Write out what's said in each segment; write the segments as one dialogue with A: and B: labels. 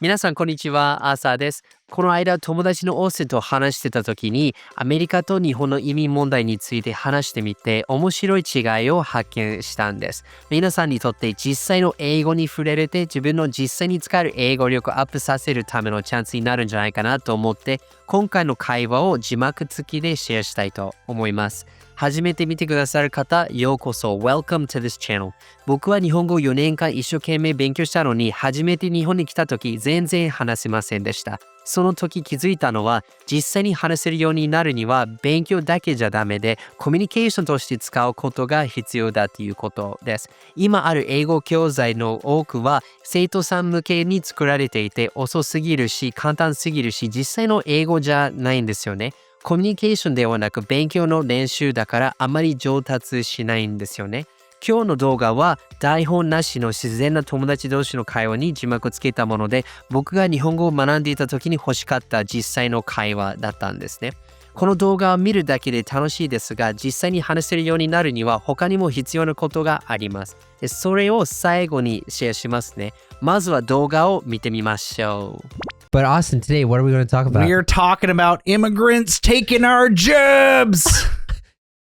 A: 皆さんこんにちは、アーサーです。この間友達のオースティンと話してた時にアメリカと日本の移民問題について話してみて面白い違いを発見したんです。皆さんにとって実際の英語に触れれて自分の実際に使える英語力をアップさせるためのチャンスになるんじゃないかなと思って今回の会話を字幕付きでシェアしたいと思います。初めて見てくださる方、ようこそ。Welcome to this channel. 僕は日本語を4年間一生懸命勉強したのに、初めて日本に来た時、全然話せませんでした。その時気づいたのは、実際に話せるようになるには、勉強だけじゃダメで、コミュニケーションとして使うことが必要だということです。今ある英語教材の多くは、生徒さん向けに作られていて、遅すぎるし、簡単すぎるし、実際の英語じゃないんですよね。コミュニケーションではなく勉強の練習だからあまり上達しないんですよね。今日の動画は台本なしの自然な友達同士の会話に字幕つけたもので、僕が日本語を学んでいた時に欲しかった実際の会話だったんですね。この動画を見るだけで楽しいですが、実際に話せるようになるには他にも必要なことがあります。それを最後にシェアしますね。まずは動画を見てみましょう。
B: But Austin, today, what are we going to talk about?
C: We're talking about immigrants taking our jobs.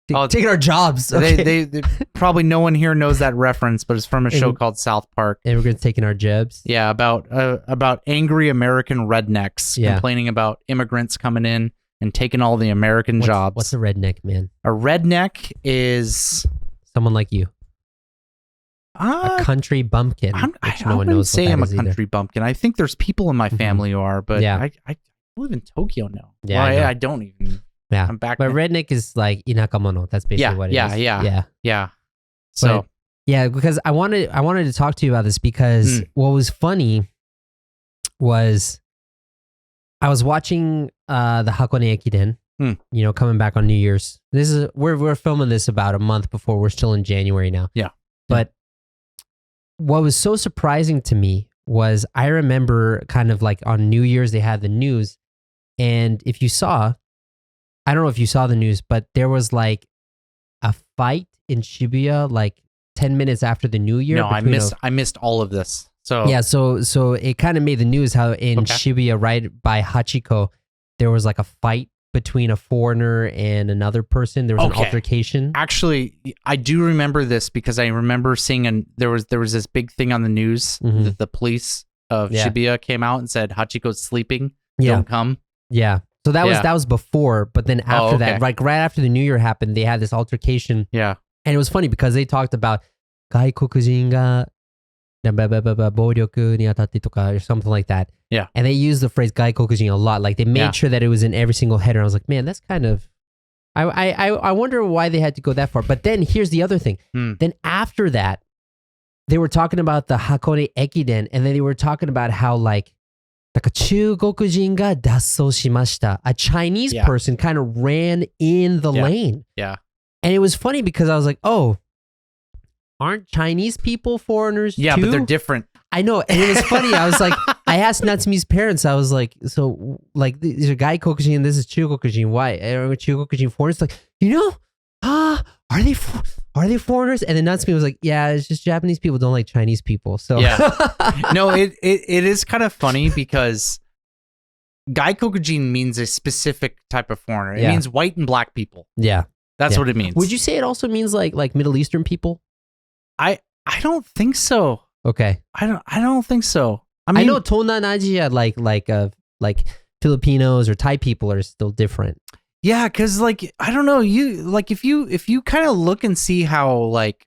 B: Taking our jobs. Okay.
C: They probably no one here knows that reference, but it's from a show called South Park.
B: Immigrants taking our jobs.
C: Yeah, about angry American rednecks complaining about immigrants coming in and taking all the American jobs.
B: What's a redneck, man?
C: A redneck is
B: someone like you. A country bumpkin.
C: I wouldn't say I'm a country bumpkin. I think there's people in my family who are, but I live in Tokyo now.
B: Yeah,
C: well, I don't even.
B: Yeah,
C: I'm back.
B: But redneck is like inakamono. That's basically what it is.
C: Yeah. So
B: because I wanted to talk to you about this because what was funny was I was watching the Hakone Ekiden. Coming back on New Year's. This is we're filming this about a month before. We're still in January now.
C: Yeah,
B: but. What was so surprising to me was I remember kind of like on New Year's, they had the news. And if you saw, I don't know if you saw the news, but there was like a fight in Shibuya like 10 minutes after the New Year.
C: No, I missed all of this. So
B: yeah, so it kind of made the news how in Shibuya, right by Hachiko, there was like a fight between a foreigner and another person. There was an altercation.
C: Actually, I do remember this because I remember seeing there was this big thing on the news that the police of Shibuya came out and said Hachiko's sleeping. Don't come.
B: Yeah. So that was before, but then after that, like right after the New Year happened, they had this altercation.
C: Yeah.
B: And it was funny because they talked about 外国人が暴力に当たってとか or something like that.
C: Yeah.
B: And they used the phrase 外国人 a lot. Like they made sure that it was in every single header. I was like, man, that's kind of... I wonder why they had to go that far. But then here's the other thing. Then after that, they were talking about the Hakone Ekiden, and then they were talking about how like 中国人が脱走しました. A Chinese person kind of ran in the lane.
C: Yeah.
B: And it was funny because I was like, oh, aren't Chinese people foreigners too?
C: Yeah, but they're different.
B: I know. And it was funny. I was like, I asked Natsumi's parents, I was like, so like these are Gaikokujin and this is Chugokujin. Why are Chugokujin foreigners? Like, are they foreigners? And then Natsumi was like, yeah, it's just Japanese people don't like Chinese people. So
C: no, it is kind of funny because Gaikokujin means a specific type of foreigner. It means white and black people.
B: Yeah.
C: That's what it means.
B: Would you say it also means like Middle Eastern people?
C: I don't think so.
B: Okay.
C: I don't think so. I mean,
B: I know Tonan Asia like Filipinos or Thai people are still different.
C: Yeah, because like I don't know, if you kind of look and see how like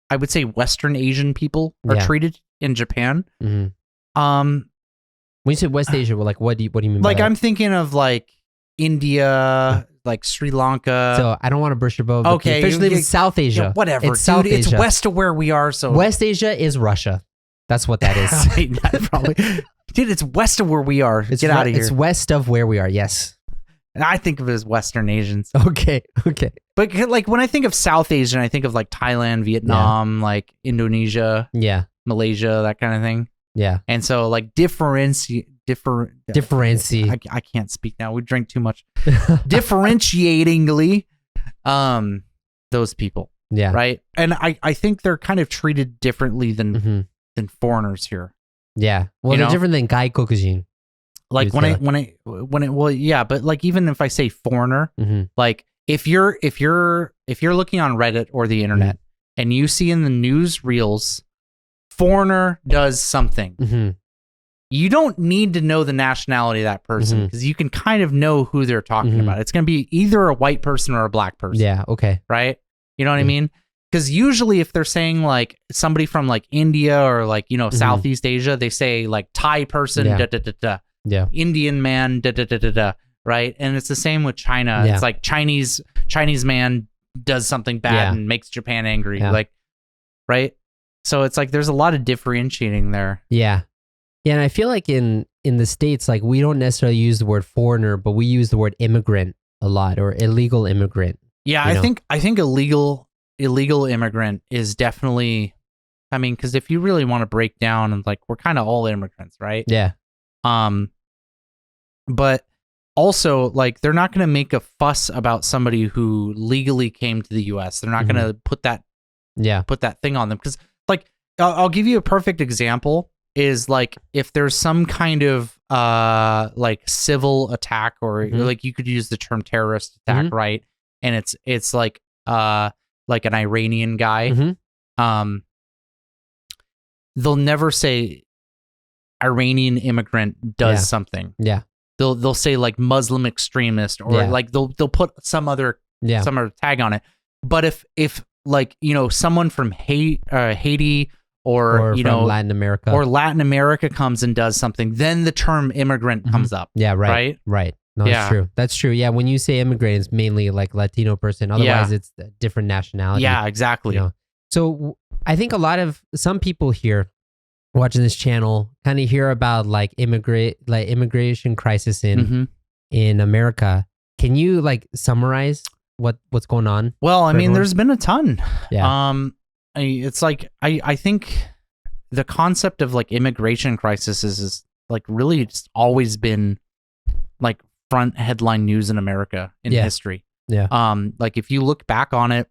C: I would say Western Asian people are treated in Japan.
B: When you say West Asia, well, like what do you mean by
C: like
B: that?
C: I'm thinking of like India, like Sri Lanka.
B: So I don't want to burst your bubble. Okay, especially with South Asia.
C: Yeah, whatever,
B: it's South
C: dude.
B: Asia.
C: It's west of where we are. So
B: West Asia is Russia. That's what that is.
C: Probably, dude. It's west of where we are. Get out of here.
B: It's west of where we are. Yes.
C: And I think of it as Western Asians.
B: Okay.
C: But like when I think of South Asian, I think of like Thailand, Vietnam, like Indonesia, Malaysia, that kind of thing.
B: Yeah.
C: And so like differentiate. I can't speak now. We drink too much. Differentiatingly, those people.
B: Yeah.
C: Right. And I think they're kind of treated differently than foreigners here.
B: Yeah. Well,
C: You
B: they're
C: know?
B: different than 外国人.
C: Like
B: You
C: when
B: say
C: I well, yeah, but like even if I say foreigner,
B: Mhm.
C: like if you're looking on Reddit or the internet and you see in the news reels, foreigner does something.
B: Mhm.
C: You don't need to know the nationality of that person because you can kind of know who they're talking about. It's going to be either a white person or a black person.
B: Yeah. Okay.
C: Right? You know what I mean? Because usually if they're saying like somebody from like India or like, Southeast Asia, they say like Thai person,
B: Yeah.
C: da da da da.
B: Yeah.
C: Indian man, da da da da da. Right? And it's the same with China.
B: Yeah.
C: It's like Chinese man does something bad
B: Yeah.
C: and makes Japan angry.
B: Yeah.
C: Like, right? So it's like there's a lot of differentiating there.
B: Yeah. Yeah, and I feel like in the States, like we don't necessarily use the word foreigner, but we use the word immigrant a lot, or illegal immigrant.
C: Yeah,
B: You
C: I
B: know?
C: think illegal immigrant is definitely, I mean, because if you really want to break down and like we're kind of all immigrants, right?
B: Yeah.
C: But also like they're not going to make a fuss about somebody who legally came to the U.S. They're not going to put that thing on them because like I'll give you a perfect example. Is like if there's some kind of like civil attack or like you could use the term terrorist attack, right? And it's like an Iranian guy. They'll never say Iranian immigrant does something.
B: Yeah.
C: They'll say like Muslim extremist or like they'll put some other tag on it. But if like someone from Haiti or
B: from Latin America
C: comes and does something, then the term immigrant comes up.
B: Yeah, right. No,
C: Yeah.
B: that's true. That's true. Yeah, when you say immigrant, it's mainly like Latino person. Otherwise, it's a different nationality.
C: Yeah, exactly.
B: So I think some people here watching this channel kind of hear about like immigration crisis in America. Can you like summarize what's going on?
C: Well, I mean,
B: everyone?
C: there's been a ton.
B: Yeah.
C: It's like I think the concept of like immigration crisis is like really just always been like front headline news in America in history.
B: Yeah.
C: Like if you look back on it,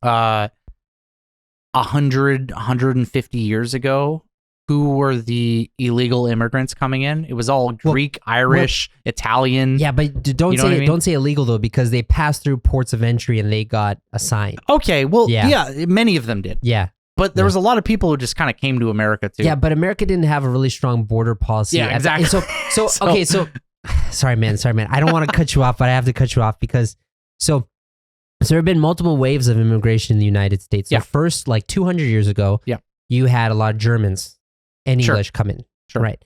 C: 150 years ago, who were the illegal immigrants coming in? It was all Greek, Irish, Italian.
B: Yeah, but don't say illegal though, because they passed through ports of entry and they got assigned.
C: Okay, well, yeah many of them did.
B: Yeah.
C: But there was a lot of people who just kind of came to America too.
B: Yeah, but America didn't have a really strong border policy.
C: Yeah, exactly.
B: So sorry, man. I don't want to cut you off, but I have to cut you off because so there have been multiple waves of immigration in the United States. So first, like 200 years ago, you had a lot of Germans and English come in, right?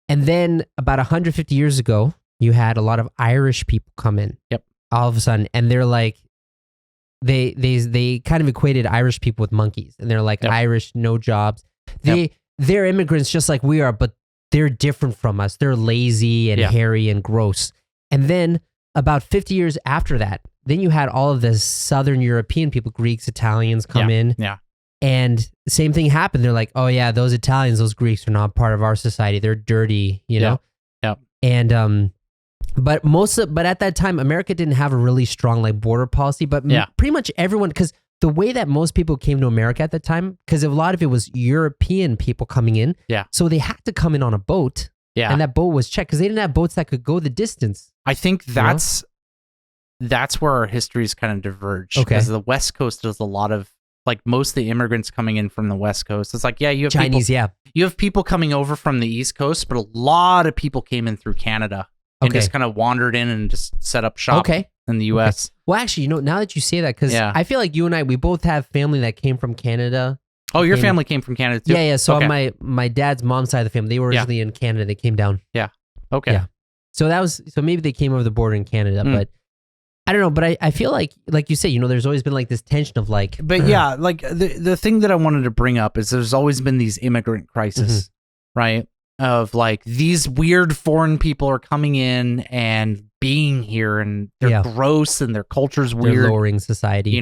B: And then about 150 years ago, you had a lot of Irish people come in.
C: Yep.
B: All of a sudden, and they're like, they kind of equated Irish people with monkeys, and they're like Irish, no jobs. They're immigrants just like we are, but they're different from us. They're lazy and hairy and gross. And then about 50 years after that, then you had all of the Southern European people, Greeks, Italians come in.
C: Yeah.
B: And same thing happened. They're like, oh yeah, those Italians, those Greeks are not part of our society. They're dirty, you know?
C: Yeah.
B: And, but at that time, America didn't have a really strong like border policy, but pretty much everyone, because the way that most people came to America at that time, because a lot of it was European people coming in.
C: Yeah.
B: So they had to come in on a boat.
C: Yeah.
B: And that boat was checked because they didn't have boats that could go the distance.
C: I think that's where our histories kind of diverge.
B: Okay.
C: Because the West Coast does a lot of, like most of the immigrants coming in from the West Coast. It's like, you have
B: Chinese,
C: people, you have people coming over from the East Coast, but a lot of people came in through Canada and just kind of wandered in and just set up shop in the U.S.
B: Okay. Well, actually, now that you say that, because I feel like you and I, we both have family that came from Canada.
C: Oh, your family came from Canada too?
B: Yeah. So on my dad's mom's side of the family, they were originally in Canada. They came down.
C: Yeah. Okay.
B: Yeah. So maybe they came over the border in Canada, but I don't know. But I feel like you say, there's always been like this tension of like.
C: But like the thing that I wanted to bring up is there's always been these immigrant crises, right? Of like these weird foreign people are coming in and being here and they're gross and their culture's weird.
B: They're lowering society.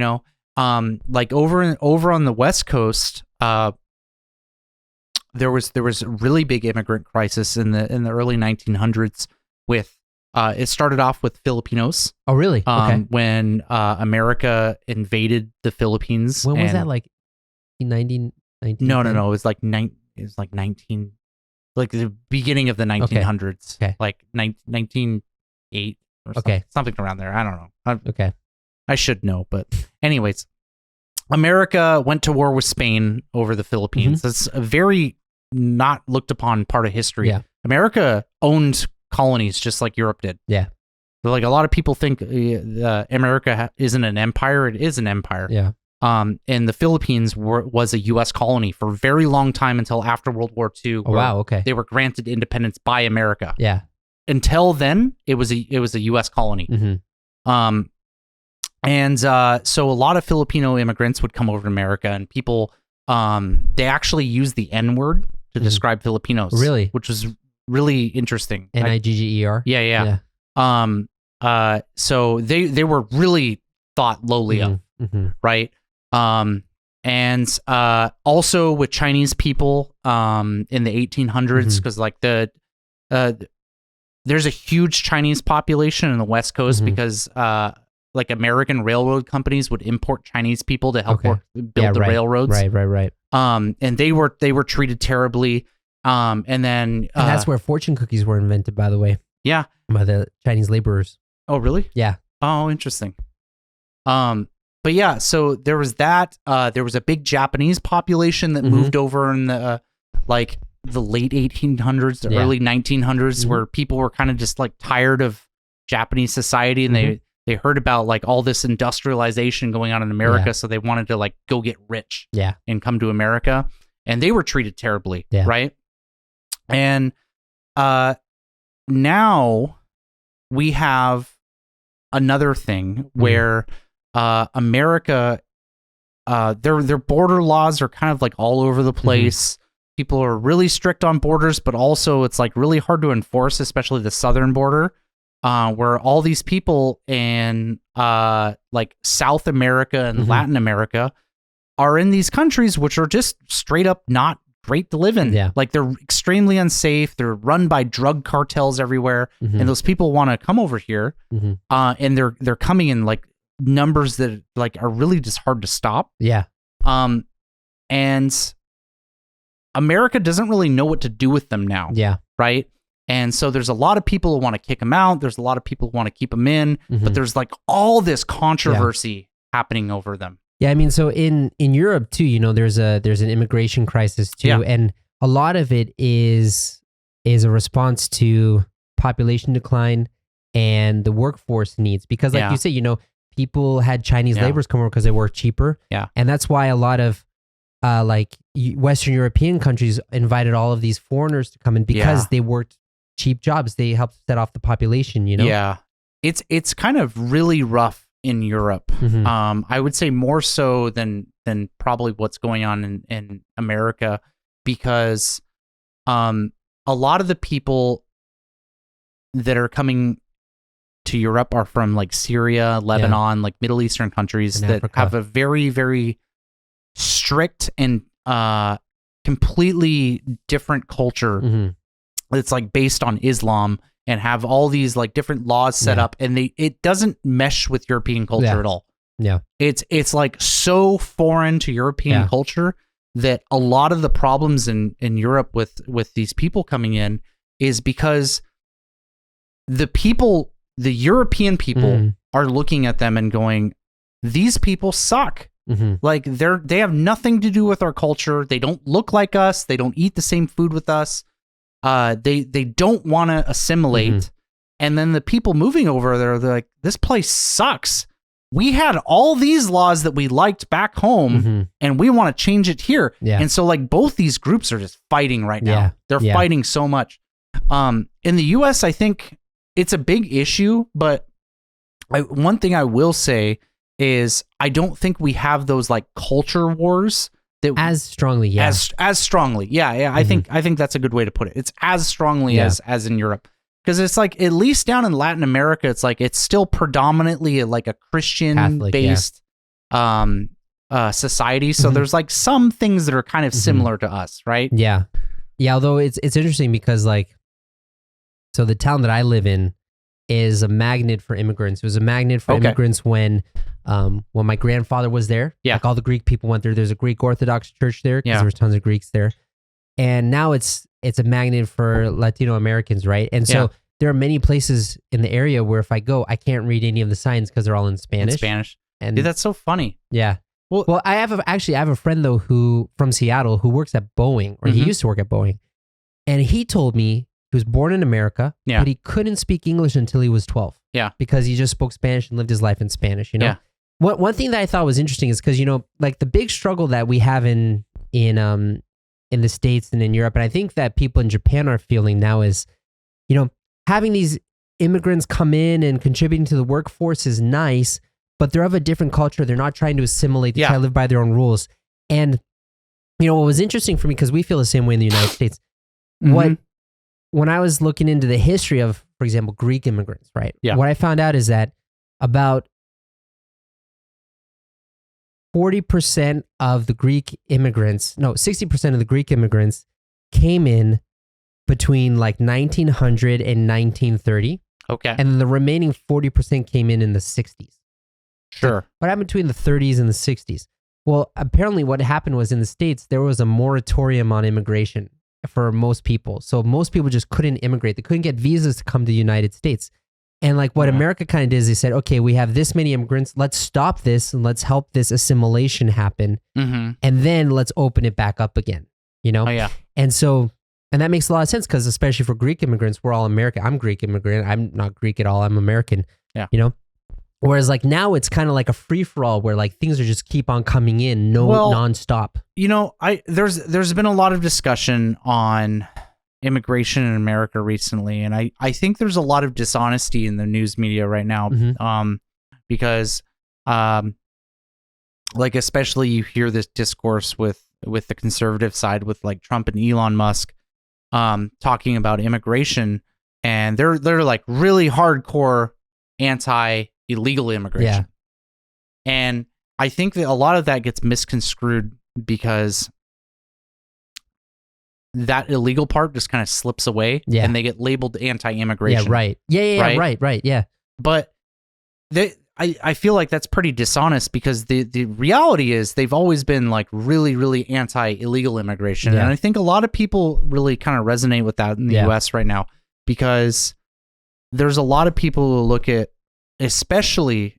C: Like over on the West Coast, there was a really big immigrant crisis in the early 1900s with it started off with Filipinos.
B: Oh, really? Okay.
C: When America invaded the Philippines.
B: When was that? Like 19?
C: No. It was like it was like the beginning of the 1900s,
B: Okay.
C: like 1908 or something around there. I don't know.
B: Okay.
C: I should know, but anyways, America went to war with Spain over the Philippines. That's a very not looked upon part of history.
B: Yeah.
C: America owned colonies just like Europe did.
B: Yeah.
C: So like a lot of people think America isn't an empire. It is an empire.
B: Yeah.
C: And the Philippines was a U.S. colony for a very long time until after World War II.
B: Oh, wow. Okay.
C: They were granted independence by America.
B: Yeah.
C: Until then, it was a U.S. colony. And so a lot of Filipino immigrants would come over to America, and people they actually used the N-word to describe Filipinos.
B: Really?
C: Which was really interesting.
B: Nigger.
C: Yeah. So they were really thought lowly of, right? And also with Chinese people in the 1800s, because like there's a huge Chinese population in the West Coast because like American railroad companies would import Chinese people to help build the railroads.
B: Right.
C: And they were treated terribly. And
B: that's where fortune cookies were invented, by the way.
C: Yeah.
B: By the Chinese laborers.
C: Oh, really?
B: Yeah.
C: Oh, interesting. But yeah, so there was that. There was a big Japanese population that moved over in the the late 1800s, the early 1900s, where people were kind of just like tired of Japanese society, and they heard about like all this industrialization going on in America, so they wanted to like go get rich, and come to America, and they were treated terribly, right? And now we have another thing where America, their border laws are kind of like all over the place. People are really strict on borders, but also it's like really hard to enforce, especially the southern border, where all these people in like South America and Latin America are in these countries which are just straight up not great to live in.
B: Yeah.
C: Like they're extremely unsafe. They're run by drug cartels everywhere, and those people want to come over here, and they're coming in like numbers that like are really just hard to stop.
B: Yeah.
C: And America doesn't really know what to do with them now.
B: Yeah.
C: Right. And so there's a lot of people who want to kick them out. There's a lot of people who want to keep them in, but there's like all this controversy happening over them.
B: Yeah, I mean, so in Europe too, you know, there's an immigration crisis too, and a lot of it is a response to population decline and the workforce needs, because like you say, you know, people had Chinese laborers come over because they work cheaper.
C: Yeah.
B: And that's why a lot of like Western European countries invited all of these foreigners to come in because they worked cheap jobs. They helped set off the population, you know?
C: Yeah. It's kind of really rough in Europe. I would say more so than probably what's going on in America, because a lot of the people that are coming to Europe are from like Syria, Lebanon, like Middle Eastern countries that have a very, very strict and completely different culture. It's like based on Islam, and have all these like different laws set up, and it doesn't mesh with European culture at all.
B: Yeah.
C: It's like so foreign to European culture that a lot of the problems in Europe with these people coming in is because the European people are looking at them and going, these people suck. Like they have nothing to do with our culture. They don't look like us. They don't eat the same food with us. They don't want to assimilate. And then the people moving over there, they're like, this place sucks. We had all these laws that we liked back home, and we want to change it here. And so like both these groups are just fighting right now. They're fighting so much. In the US, I think it's a big issue, but one thing I will say is I don't think we have those like culture wars that
B: as strongly,
C: as strongly. I think that's a good way to put it. It's as strongly as in Europe, because it's like at least down in Latin America, it's like it's still predominantly like a Christian Catholic, based society. So there's like some things that are kind of similar to us, right?
B: Yeah. Although it's interesting because like, so the town that I live in is a magnet for immigrants. It was a magnet for immigrants when my grandfather was there. Like all the Greek people went there. There's a Greek Orthodox church there because there was tons of Greeks there. and now it's a magnet for Latino Americans, right? And so there are many places in the area where if I go, I can't read any of the signs because they're all in Spanish. And
C: dude, that's so funny.
B: Yeah. Well, I have a friend though who from Seattle who works at Boeing, or he used to work at Boeing, and he told me he was born in America, but he couldn't speak English until he was 12.
C: Yeah.
B: Because he just spoke Spanish and lived his life in Spanish. You know. Yeah. One thing that I thought was interesting is because like the big struggle that we have in the States and in Europe, and I think that people in Japan are feeling now is, having these immigrants come in and contributing to the workforce is nice, but they're of a different culture. They're not trying to assimilate. They try to live by their own rules. And, what was interesting for me, because we feel the same way in the United States, when I was looking into the history of, for example, Greek immigrants, right? Yeah. What I found out is that about 40% of the Greek immigrants, 60% of the Greek immigrants came in between like 1900 and 1930.
C: Okay.
B: And then the remaining 40% came in the 60s.
C: Sure.
B: What happened between the 30s and the 60s? Well, apparently what happened was in the States, there was a moratorium on immigration for most people. So most people just couldn't immigrate. They couldn't get visas to come to the United States. And like what America kind of did is they said, okay, we have this many immigrants. Let's stop this and let's help this assimilation happen. And then let's open it back up again, Oh,
C: yeah.
B: And that makes a lot of sense because especially for Greek immigrants, we're all American. I'm Greek immigrant. I'm not Greek at all. I'm American.
C: Yeah.
B: Whereas like now it's kind of like a free for all where like things are just keep on coming in, nonstop.
C: There's been a lot of discussion on immigration in America recently, and I think there's a lot of dishonesty in the news media right now, because like especially you hear this discourse with the conservative side with like Trump and Elon Musk talking about immigration, and they're like really hardcore anti-illegal immigration. And I think that a lot of that gets misconstrued because that illegal part just kind of slips away and they get labeled anti-immigration.
B: Yeah, right. Right. Yeah.
C: But I feel like that's pretty dishonest because the reality is they've always been like really, really anti-illegal immigration. And I think a lot of people really kind of resonate with that in the US right now because there's a lot of people who look at especially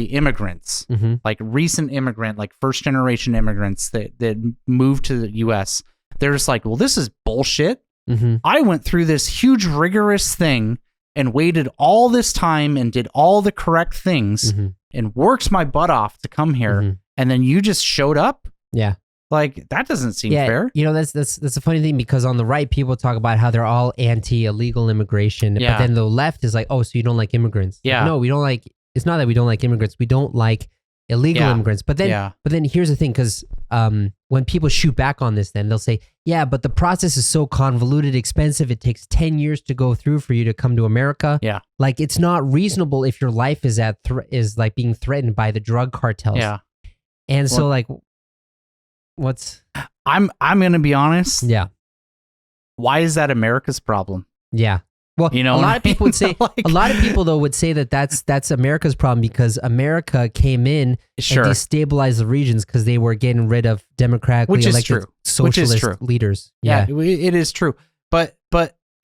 C: immigrants, like recent immigrant, like first generation immigrants that moved to the US. They're just like, well, this is bullshit. I went through this huge rigorous thing and waited all this time and did all the correct things and worked my butt off to come here. And then you just showed up.
B: Yeah.
C: Like that doesn't seem fair.
B: That's a funny thing because on the right, people talk about how they're all anti-illegal immigration. But then the left is like, oh, so you don't like immigrants.
C: Yeah.
B: Like, no, we don't like, it's not that we don't like immigrants. We don't like illegal immigrants. But then here's the thing, because when people shoot back on this, then they'll say, yeah, but the process is so convoluted, expensive. It takes 10 years to go through for you to come to America.
C: Yeah.
B: Like it's not reasonable if your life is is like being threatened by the drug cartels.
C: Yeah.
B: And so like,
C: I'm going to be honest.
B: Yeah.
C: Why is that America's problem?
B: Yeah. Well, a lot of people would say, a lot of people though would say that that's America's problem because America came in and destabilized the regions because they were getting rid of democratically elected socialist leaders.
C: Yeah, it is true. But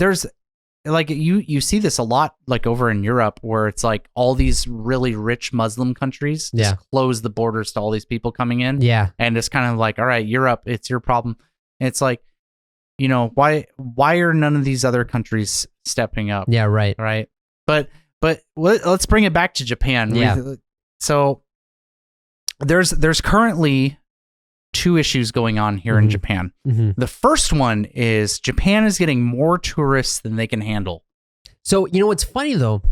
C: there's like you see this a lot like over in Europe where it's like all these really rich Muslim countries just close the borders to all these people coming in.
B: Yeah,
C: and it's kind of like, all right, Europe, it's your problem. And it's like, why are none of these other countries stepping up?
B: Yeah, right.
C: But let's bring it back to Japan.
B: Yeah.
C: So there's currently two issues going on here in Japan. The first one is Japan is getting more tourists than they can handle.
B: So what's funny though?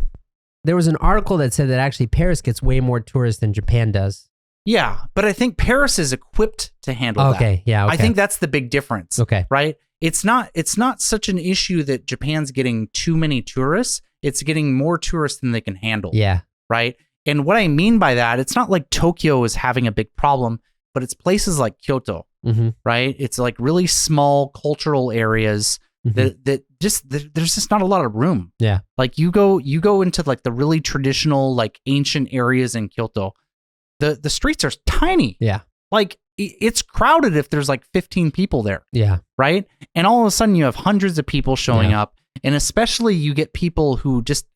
B: There was an article that said that actually Paris gets way more tourists than Japan does.
C: Yeah, but I think Paris is equipped to handle that.
B: Okay.
C: I think that's the big difference.
B: Okay.
C: Right? It's not such an issue that Japan's getting too many tourists. It's getting more tourists than they can handle.
B: Yeah.
C: Right? And what I mean by that, it's not like Tokyo is having a big problem, but it's places like Kyoto, right? It's like really small cultural areas that just there's just not a lot of room.
B: Yeah.
C: Like you go into like the really traditional like ancient areas in Kyoto. The streets are tiny.
B: Yeah.
C: Like it's crowded if there's like 15 people there.
B: Yeah.
C: Right. And all of a sudden you have hundreds of people showing up. And especially you get people who just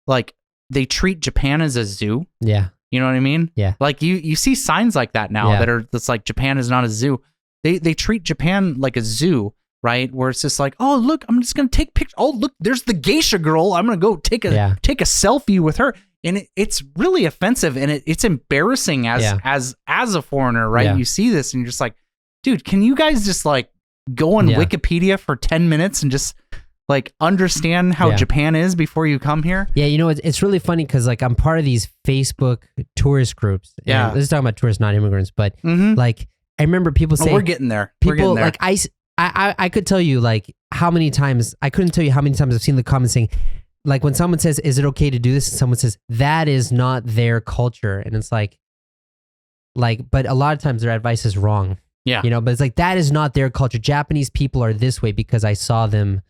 C: like, they treat Japan as a zoo.
B: Yeah.
C: You know what I mean?
B: Yeah.
C: Like you see signs like that now that's like Japan is not a zoo. They treat Japan like a zoo, right? Where it's just like, oh, look, I'm just going to take pictures. Oh, look, there's the geisha girl. I'm going to go take a selfie with her. And it's really offensive and it's embarrassing as a foreigner, right? You see this and you're just like, dude, can you guys just like go on Wikipedia for 10 minutes and just like understand how Japan is before you come here?
B: Yeah, you know, it's really funny because like I'm part of these Facebook tourist groups.
C: Yeah.
B: This is talking about tourists, not immigrants, but like I remember people saying,
C: we're getting there.
B: People like I could tell you like how many times, I couldn't tell you how many times I've seen the comments saying, like when someone says, is it okay to do this? And someone says, that is not their culture. And it's like, but a lot of times their advice is wrong.
C: Yeah.
B: You know, but it's like, that is not their culture. Japanese people are this way because I saw them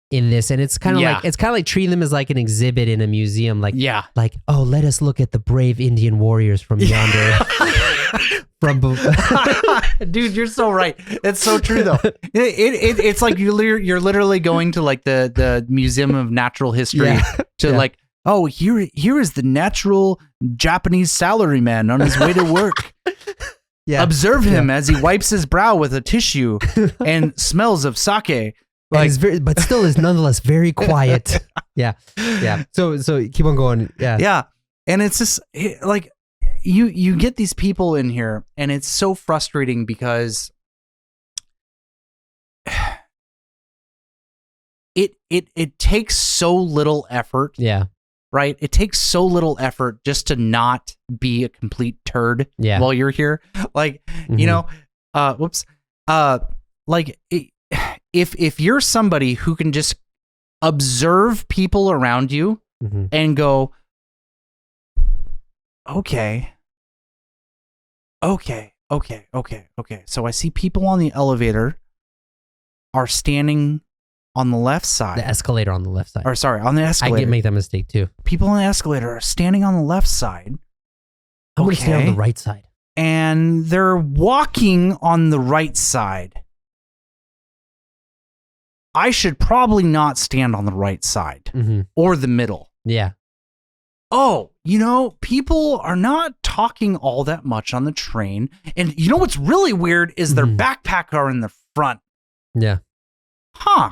B: in this. And it's kind of like treating them as like an exhibit in a museum. Like, like, oh, let us look at the brave Indian warriors from yonder.
C: Dude, you're so right. It's so true though. It's like you're literally going to like the Museum of Natural History to like, oh, here is the natural Japanese salaryman on his way to work. Observe him as he wipes his brow with a tissue and smells of sake.
B: Like, but still is nonetheless very quiet. Yeah. So keep on going. Yeah.
C: And it's just like you get these people in here, and it's so frustrating because it takes so little effort.
B: Yeah.
C: Right? It takes so little effort just to not be a complete turd while you're here. Like, you know, like if you're somebody who can just observe people around you and go, okay. So I see people on the elevator are standing on the left side.
B: The escalator on the left side.
C: Or sorry, on the escalator.
B: I make that mistake too.
C: People on the escalator are standing on the left side.
B: I'm going to stand on the right side.
C: And they're walking on the right side. I should probably not stand on the right side or the middle.
B: Yeah.
C: Oh, you know, people are not talking all that much on the train. And you know what's really weird is their backpack are in the front.
B: Yeah.
C: Huh.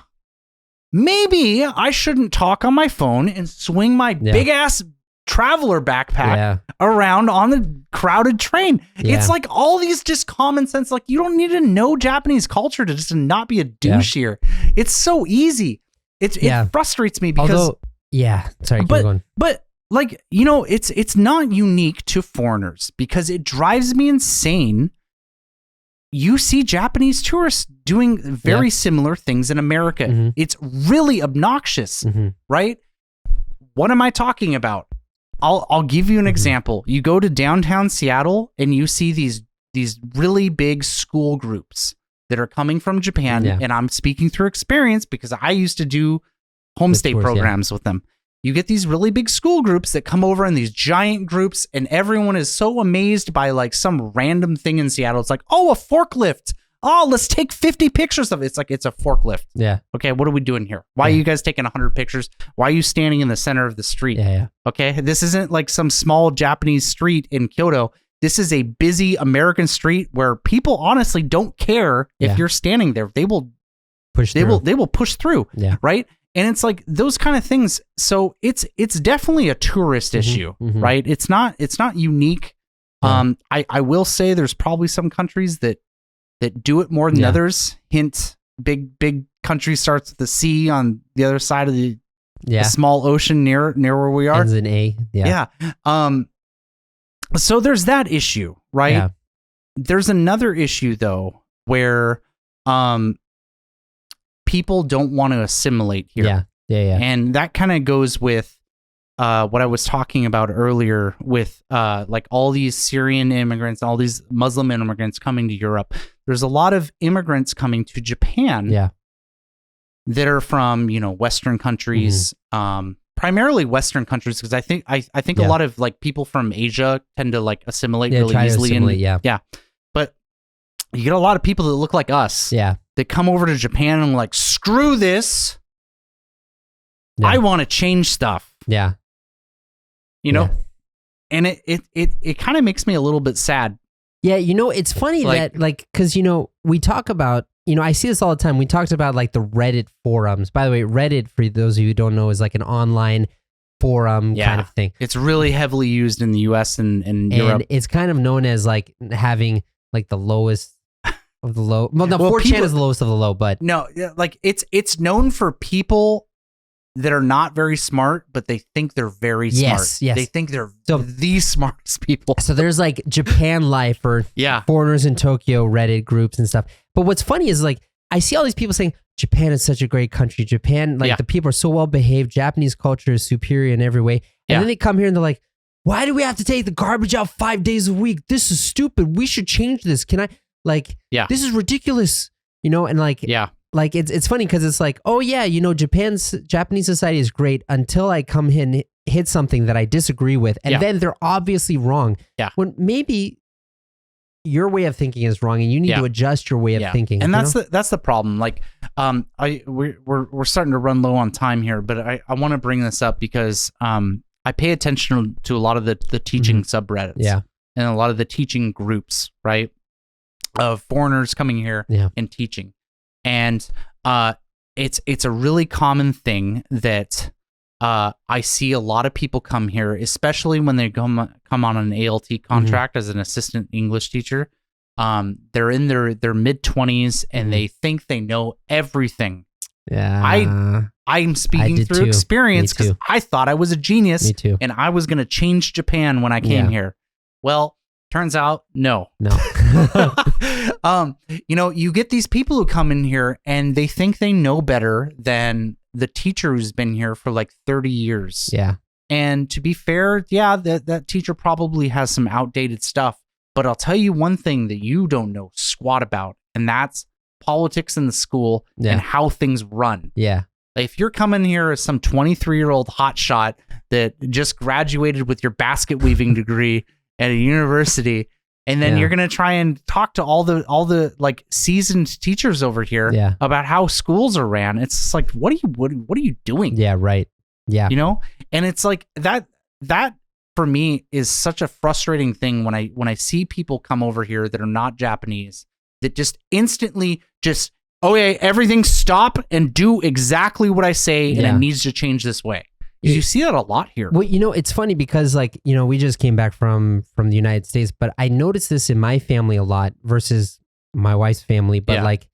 C: Maybe I shouldn't talk on my phone and swing my big ass traveler backpack around on the crowded train. It's like all these just common sense, like you don't need to know Japanese culture to just not be a douche here. It's so easy. It frustrates me because
B: sorry, keep going.
C: But like, you know, it's not unique to foreigners because it drives me insane. You see Japanese tourists doing very similar things in America. It's really obnoxious, right? What am I talking about? I'll give you an example. You go to downtown Seattle and you see these really big school groups that are coming from Japan. And I'm speaking through experience because I used to do homestay programs with them. You get these really big school groups that come over in these giant groups, and everyone is so amazed by like some random thing in Seattle. It's like, oh, a forklift. Oh, let's take 50 pictures of it. It's like, it's a forklift.
B: Yeah.
C: Okay, what are we doing here? Why are you guys taking 100 pictures? Why are you standing in the center of the street? Okay, this isn't like some small Japanese street in Kyoto. This is a busy American street where people honestly don't care if you're standing there. They will push through. They will push through. Right? And it's like those kind of things. So it's definitely a tourist issue, right? It's not unique. I will say there's probably some countries that do it more than others. Hint, big country starts with the C on the other side of the small ocean near where we are.
B: Ends in A. Yeah.
C: So there's that issue, right?
B: Yeah.
C: There's another issue though where people don't want to assimilate here.
B: Yeah.
C: And that kind of goes with what I was talking about earlier with like all these Syrian immigrants, all these Muslim immigrants coming to Europe. There's a lot of immigrants coming to Japan that are from, you know, Western countries, primarily Western countries, because I think a lot of like people from Asia tend to like assimilate really easily.
B: Yeah.
C: But you get a lot of people that look like us.
B: Yeah.
C: That come over to Japan and like, screw this.
B: Yeah.
C: I want to change stuff.
B: Yeah.
C: You know?
B: Yeah.
C: And it kind of makes me a little bit sad.
B: Yeah, it's funny that, because, we talk about, I see this all the time. We talked about, like, the Reddit forums. By the way, Reddit, for those of you who don't know, is like an online forum kind of thing.
C: It's really heavily used in the US and Europe.
B: And it's kind of known as, like, having, like, the lowest of the low. Well, no, 4chan is the lowest of the low, but...
C: No, like, it's known for people that are not very smart, but they think they're very smart.
B: Yes.
C: They think they're the smartest people.
B: So there's like Japan Life or foreigners in Tokyo Reddit groups and stuff. But what's funny is like, I see all these people saying, Japan is such a great country. Japan, like the people are so well behaved. Japanese culture is superior in every way. And then they come here and they're like, why do we have to take the garbage out 5 days a week? This is stupid. We should change this. Can I, this is ridiculous, and like, like it's funny because it's like, oh yeah, Japanese society is great until I come in and hit something that I disagree with, and then they're obviously wrong.
C: Yeah.
B: When maybe your way of thinking is wrong, and you need to adjust your way of thinking.
C: And that's the problem. Like, we're starting to run low on time here, but I want to bring this up because I pay attention to a lot of the teaching subreddits, and a lot of the teaching groups, right, of foreigners coming here and teaching. And it's a really common thing that I see a lot of people come here, especially when they come on an ALT contract as an assistant English teacher. They're in their mid-20s and they think they know everything.
B: Yeah,
C: I'm speaking through experience because I thought I was a genius.
B: Me too.
C: And I was going to change Japan when I came here. Well, turns out, no. You get these people who come in here and they think they know better than the teacher who's been here for like 30 years.
B: Yeah.
C: And to be fair, that teacher probably has some outdated stuff. But I'll tell you one thing that you don't know squat about, and that's politics in the school and how things run.
B: Yeah.
C: If you're coming here as some 23-year-old hotshot that just graduated with your basket weaving degree at a university, and then you're gonna try and talk to all the like seasoned teachers over here about how schools are ran. It's just like, what are you doing?
B: Yeah, right. Yeah,
C: and it's like that for me is such a frustrating thing when I see people come over here that are not Japanese that just instantly just everything stop and do exactly what I say, and it needs to change this way. You see that a lot here.
B: Well, it's funny because we just came back from the United States, but I noticed this in my family a lot versus my wife's family. But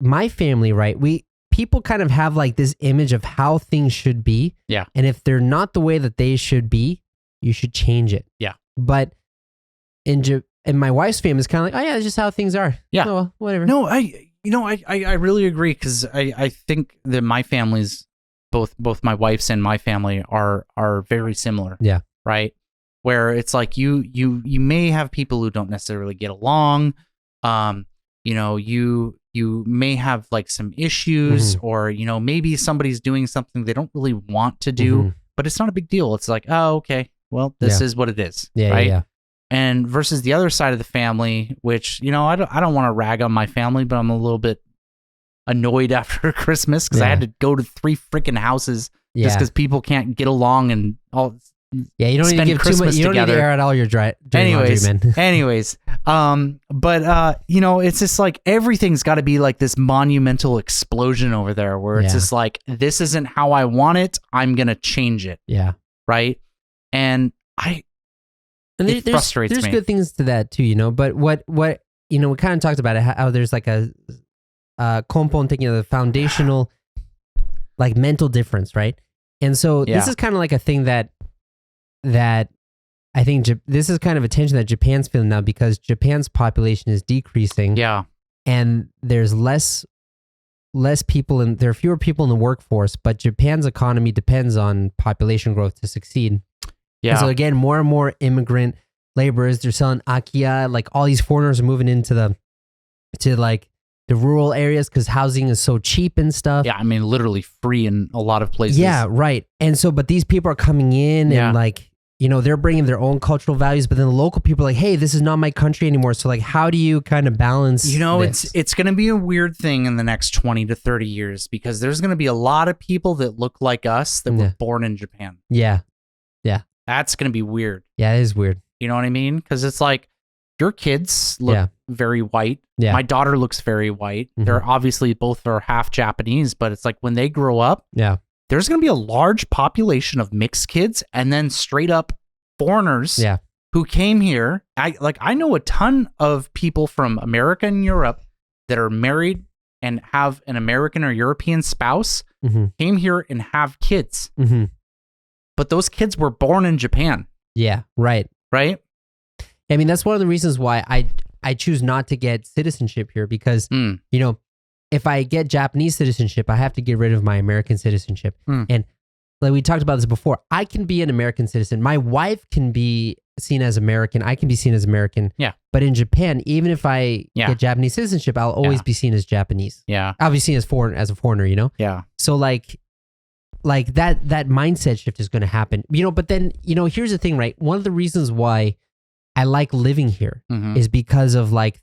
B: my family, right? People kind of have like this image of how things should be.
C: Yeah.
B: And if they're not the way that they should be, you should change it.
C: Yeah.
B: But in my wife's family, it's kind of like, oh yeah, it's just how things are.
C: Yeah.
B: Oh, well, whatever.
C: No, I really agree because I think that my family's both my wife's and my family are very similar.
B: Yeah.
C: Right. Where it's like you may have people who don't necessarily get along. You may have like some issues, or maybe somebody's doing something they don't really want to do, but it's not a big deal. It's like, oh, okay, well, this is what it is.
B: Yeah.
C: Right.
B: Yeah.
C: And versus the other side of the family, which I don't want to rag on my family, but I'm a little bit annoyed after Christmas because I had to go to 3 freaking houses just because people can't get along and all.
B: Yeah, you don't need to give
C: Christmas
B: too much. You don't need to air out all your dirty laundry, man.
C: But it's just like everything's got to be like this monumental explosion over there, where it's just like, this isn't how I want it. I'm gonna change it.
B: Yeah.
C: Right. And it frustrates me.
B: There's good things to that too, But what we kind of talked about it, how there's like a kompon taking the foundational like mental difference, right? And so this is kind of like a thing that I think this is kind of a tension that Japan's feeling now because Japan's population is decreasing.
C: Yeah.
B: And there's less people and there are fewer people in the workforce, but Japan's economy depends on population growth to succeed. Yeah. And so again, more and more immigrant laborers, they're selling akiya, like all these foreigners are moving into the rural areas because housing is so cheap and stuff.
C: Yeah, I mean, literally free in a lot of places.
B: Yeah, right. And so, but these people are coming in and like, they're bringing their own cultural values, but then the local people are like, hey, this is not my country anymore. So like, how do you kind of balance this?
C: It's going to be a weird thing in the next 20 to 30 years because there's going to be a lot of people that look like us that were born in Japan.
B: Yeah.
C: That's going to be weird.
B: Yeah, it is weird.
C: You know what I mean? Because it's like your kids look very white.
B: Yeah.
C: My daughter looks very white. They're obviously both are half Japanese, but it's like when they grow up, there's going to be a large population of mixed kids and then straight up foreigners who came here. I know a ton of people from America and Europe that are married and have an American or European spouse, came here and have kids. But those kids were born in Japan.
B: Yeah, right.
C: Right?
B: I mean, that's one of the reasons why I choose not to get citizenship here because, if I get Japanese citizenship, I have to get rid of my American citizenship. And like we talked about this before, I can be an American citizen. My wife can be seen as American. I can be seen as American.
C: Yeah.
B: But in Japan, even if I get Japanese citizenship, I'll always be seen as Japanese.
C: Yeah.
B: I'll be seen as a foreigner,
C: Yeah.
B: So like that mindset shift is going to happen. But then, here's the thing, right? One of the reasons why I like living here is because of like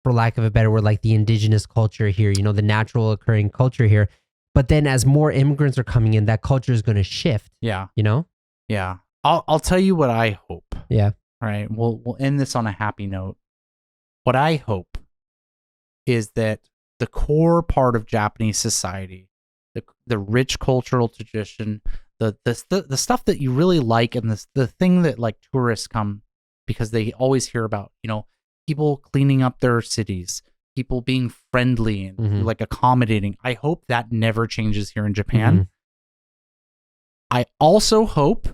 B: for lack of a better word, like the indigenous culture here, the natural occurring culture here. But then as more immigrants are coming in, that culture is going to shift.
C: Yeah.
B: Yeah.
C: I'll tell you what I hope.
B: Yeah.
C: All right. We'll end this on a happy note. What I hope is that the core part of Japanese society, the rich cultural tradition, the stuff that you really like, and the thing that like tourists come because they always hear about, people cleaning up their cities, people being friendly and like accommodating. I hope that never changes here in Japan. I also hope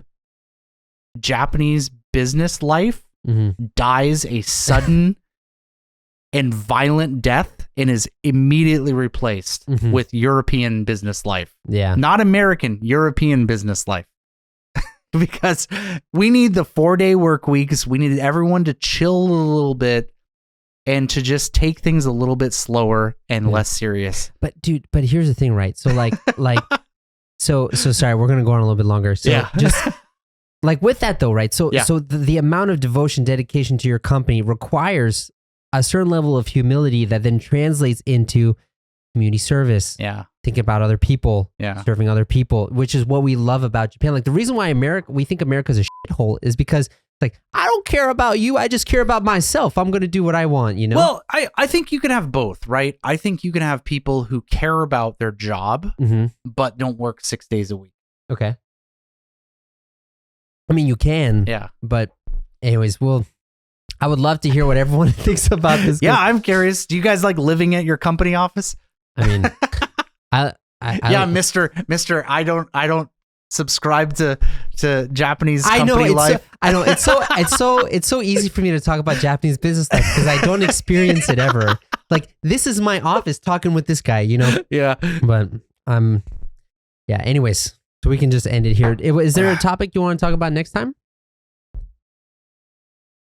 C: Japanese business life dies a sudden and violent death and is immediately replaced with European business life.
B: Yeah.
C: Not American, European business life. Because we need the 4-day work weeks. We need everyone to chill a little bit and to just take things a little bit slower and less serious.
B: But dude, here's the thing, right? So so sorry, we're going to go on a little bit longer. So just like with that though, right? So the amount of devotion, dedication to your company requires a certain level of humility that then translates into community service.
C: Yeah.
B: Thinking about other people, serving other people, which is what we love about Japan. Like the reason why we think America's a shithole is because like, I don't care about you. I just care about myself. I'm going to do what I want,
C: Well, I think you can have both, right? I think you can have people who care about their job, but don't work 6 days a week.
B: Okay. I mean, you can.
C: Yeah.
B: But anyways, I would love to hear what everyone thinks about this.
C: Yeah, I'm curious. Do you guys like living at your company office?
B: I mean,
C: Mr. I don't subscribe to Japanese company life.
B: I know it's so easy for me to talk about Japanese business life because I don't experience it ever. Like this is my office talking with this guy,
C: Yeah.
B: But yeah. Anyways, so we can just end it here. Is there a topic you want to talk about next time?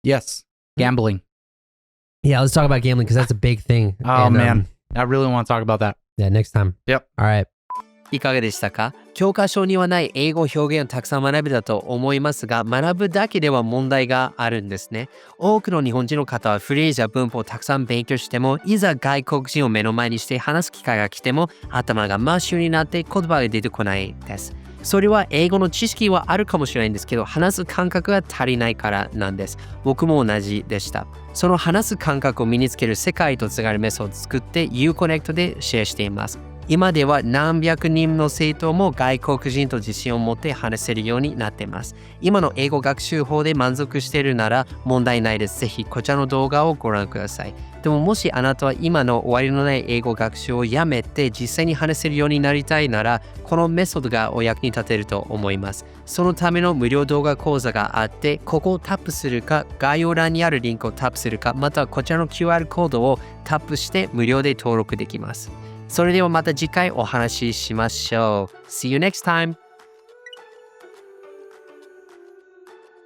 C: Yes, gambling.
B: Yeah, let's talk about gambling because that's a big thing.
C: Oh man, I really want to talk about that.
B: Yeah, next time.
C: Yep.
B: All right.
A: いかがでしたか？教科書にはない英語表現をたくさん学べたと思いますが、学ぶだけでは問題があるんですね。多くの日本人の方はフレーズや文法をたくさん勉強しても、いざ外国人を目の前にして話す機会が来ても、頭が真っ白になって言葉が出てこないです。それは英語の知識はあるかもしれないんですけど、話す感覚が足りないからなんです。僕も同じでした。その話す感覚を身につける世界とつながるメソッドを作って IU-Connect でシェアしています。今では何百人の生徒も外国人と自信を持って話せるようになっています。今の英語学習法で満足しているなら問題ないです。ぜひこちらの動画をご覧ください。でももしあなたは今の終わりのない英語学習をやめて実際に話せるようになりたいなら、このメソッドがお役に立てると思います。そのための無料動画講座があって、ここをタップするか、概要欄にあるリンクをタップするか、またはこちらの QR コードをタップして無料で登録できます。それではまた次回お話ししましょう。See you next time!